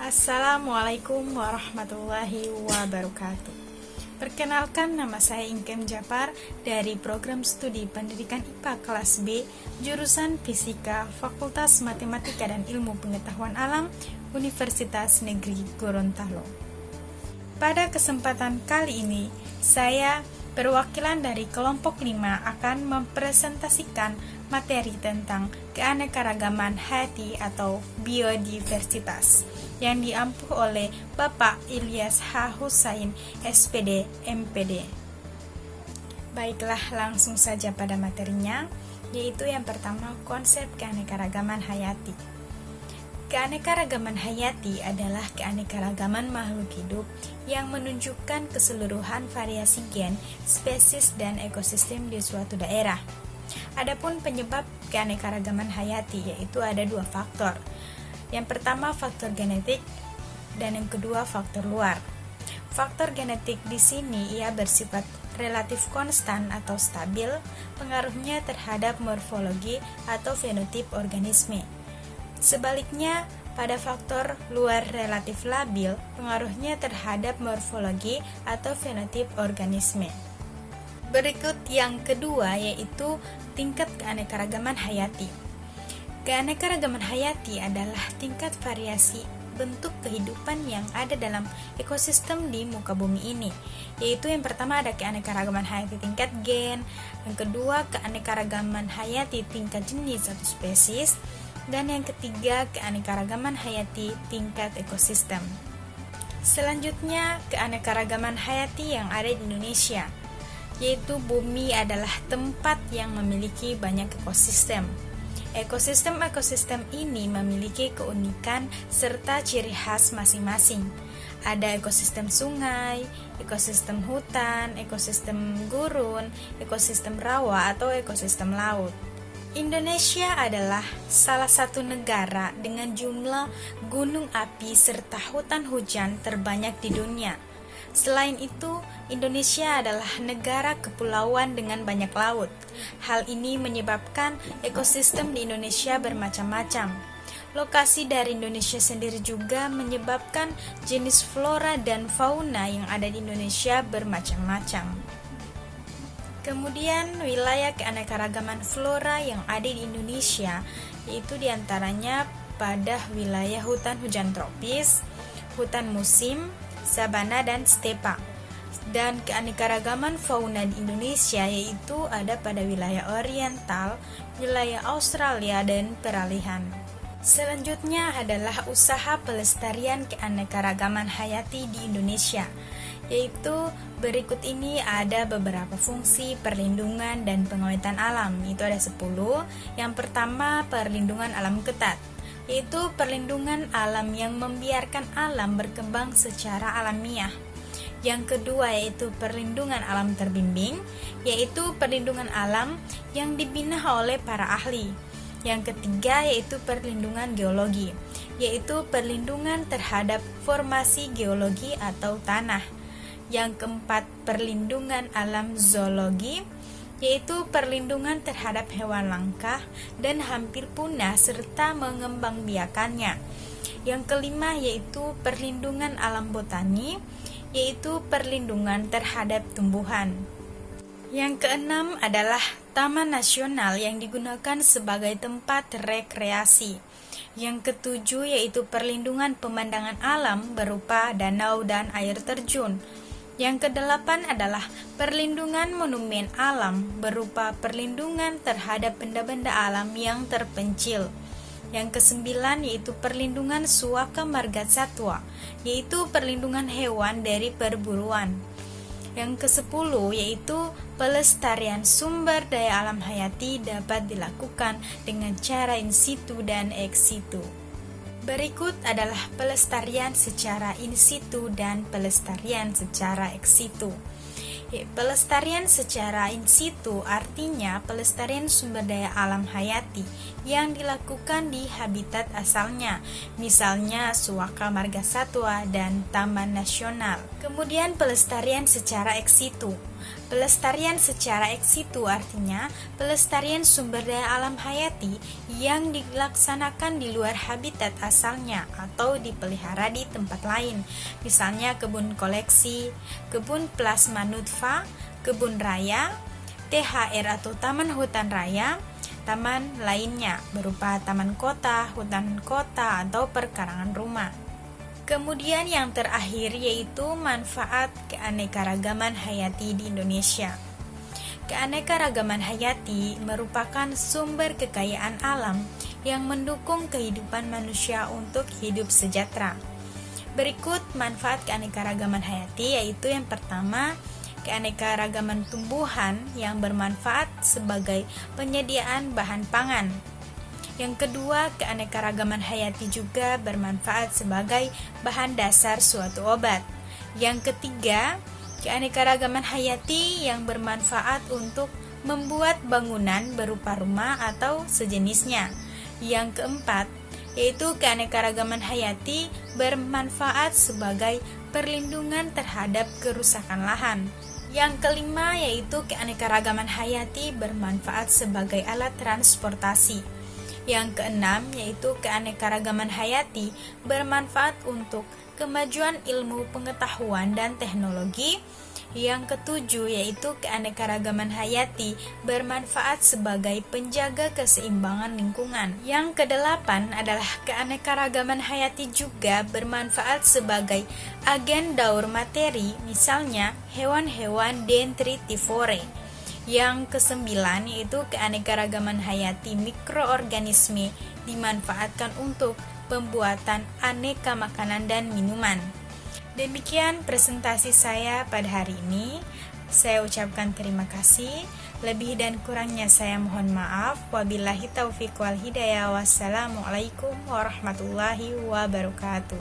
Assalamualaikum warahmatullahi wabarakatuh. Perkenalkan, nama saya Ingkem Japar dari Program Studi Pendidikan IPA kelas B, jurusan Fisika, Fakultas Matematika dan Ilmu Pengetahuan Alam, Universitas Negeri Gorontalo. Pada kesempatan kali ini, saya perwakilan dari kelompok 5 akan mempresentasikan materi tentang keanekaragaman hayati atau biodiversitas yang diampu oleh Bapak Ilyas H. Husain, SPD, MPD. Baiklah, langsung saja pada materinya, yaitu yang pertama, konsep keanekaragaman hayati. Keanekaragaman hayati adalah keanekaragaman makhluk hidup yang menunjukkan keseluruhan variasi gen, spesies, dan ekosistem di suatu daerah. Adapun penyebab keanekaragaman hayati yaitu ada 2 faktor. Yang pertama faktor genetik dan yang kedua faktor luar. Faktor genetik di sini ia bersifat relatif konstan atau stabil, pengaruhnya terhadap morfologi atau fenotip organisme. Sebaliknya, pada faktor luar relatif labil, pengaruhnya terhadap morfologi atau fenotip organisme. Berikut yang kedua yaitu tingkat keanekaragaman hayati. Keanekaragaman hayati adalah tingkat variasi bentuk kehidupan yang ada dalam ekosistem di muka bumi ini. Yaitu yang pertama ada keanekaragaman hayati tingkat gen, yang kedua keanekaragaman hayati tingkat jenis atau spesies, dan yang ketiga keanekaragaman hayati tingkat ekosistem. Selanjutnya keanekaragaman hayati yang ada di Indonesia, yaitu bumi adalah tempat yang memiliki banyak ekosistem. Ekosistem ini memiliki keunikan serta ciri khas masing-masing. Ada ekosistem sungai, ekosistem hutan, ekosistem gurun, ekosistem rawa atau ekosistem laut. Indonesia adalah salah satu negara dengan jumlah gunung api serta hutan hujan terbanyak di dunia. Selain itu, Indonesia adalah negara kepulauan dengan banyak laut. Hal ini menyebabkan ekosistem di Indonesia bermacam-macam. Lokasi dari Indonesia sendiri juga menyebabkan jenis flora dan fauna yang ada di Indonesia bermacam-macam. Kemudian, wilayah keanekaragaman flora yang ada di Indonesia yaitu diantaranya pada wilayah hutan hujan tropis, hutan musim, sabana dan stepa. Dan keanekaragaman fauna di Indonesia yaitu ada pada wilayah oriental, wilayah Australia dan peralihan. Selanjutnya adalah usaha pelestarian keanekaragaman hayati di Indonesia, yaitu berikut ini ada beberapa fungsi perlindungan dan pengawetan alam, itu ada 10. Yang pertama, perlindungan alam ketat, yaitu perlindungan alam yang membiarkan alam berkembang secara alamiah. Yang kedua yaitu perlindungan alam terbimbing, yaitu perlindungan alam yang dibina oleh para ahli. Yang ketiga yaitu perlindungan geologi, yaitu perlindungan terhadap formasi geologi atau tanah. Yang keempat perlindungan alam zoologi, yaitu perlindungan terhadap hewan langka dan hampir punah serta mengembangbiakannya. Yang kelima yaitu perlindungan alam botani, yaitu perlindungan terhadap tumbuhan. Yang keenam adalah taman nasional yang digunakan sebagai tempat rekreasi. Yang ketujuh yaitu perlindungan pemandangan alam berupa danau dan air terjun. Yang kedelapan adalah perlindungan monumen alam berupa perlindungan terhadap benda-benda alam yang terpencil. Yang kesembilan yaitu perlindungan suaka marga satwa, yaitu perlindungan hewan dari perburuan. Yang kesepuluh yaitu pelestarian sumber daya alam hayati dapat dilakukan dengan cara in situ dan ex situ. Berikut adalah pelestarian secara in situ dan pelestarian secara ex situ. Pelestarian secara in situ artinya pelestarian sumber daya alam hayati yang dilakukan di habitat asalnya, misalnya suaka marga satwa dan taman nasional. Kemudian pelestarian secara ex situ Pelestarian secara ex situ artinya pelestarian sumber daya alam hayati yang dilaksanakan di luar habitat asalnya atau dipelihara di tempat lain, misalnya kebun koleksi, kebun plasma nutfa, kebun raya, THR atau taman hutan raya, taman lainnya berupa taman kota, hutan kota, atau perkarangan rumah. Kemudian yang terakhir yaitu manfaat keanekaragaman hayati di Indonesia. Keanekaragaman hayati merupakan sumber kekayaan alam yang mendukung kehidupan manusia untuk hidup sejahtera. Berikut manfaat keanekaragaman hayati, yaitu yang pertama, keanekaragaman tumbuhan yang bermanfaat sebagai penyediaan bahan pangan. Yang kedua, keanekaragaman hayati juga bermanfaat sebagai bahan dasar suatu obat. Yang ketiga, keanekaragaman hayati yang bermanfaat untuk membuat bangunan berupa rumah atau sejenisnya. Yang keempat, yaitu keanekaragaman hayati bermanfaat sebagai perlindungan terhadap kerusakan lahan. Yang kelima, yaitu keanekaragaman hayati bermanfaat sebagai alat transportasi. Yang keenam, yaitu keanekaragaman hayati bermanfaat untuk kemajuan ilmu pengetahuan dan teknologi. Yang ketujuh, yaitu keanekaragaman hayati bermanfaat sebagai penjaga keseimbangan lingkungan. Yang kedelapan adalah keanekaragaman hayati juga bermanfaat sebagai agen daur materi, misalnya hewan-hewan detritivore. Yang kesembilan, yaitu keanekaragaman hayati mikroorganisme dimanfaatkan untuk pembuatan aneka makanan dan minuman. Demikian presentasi saya pada hari ini. Saya ucapkan terima kasih. Lebih dan kurangnya saya mohon maaf. Wabillahi taufiq wal hidayah. Wassalamualaikum warahmatullahi wabarakatuh.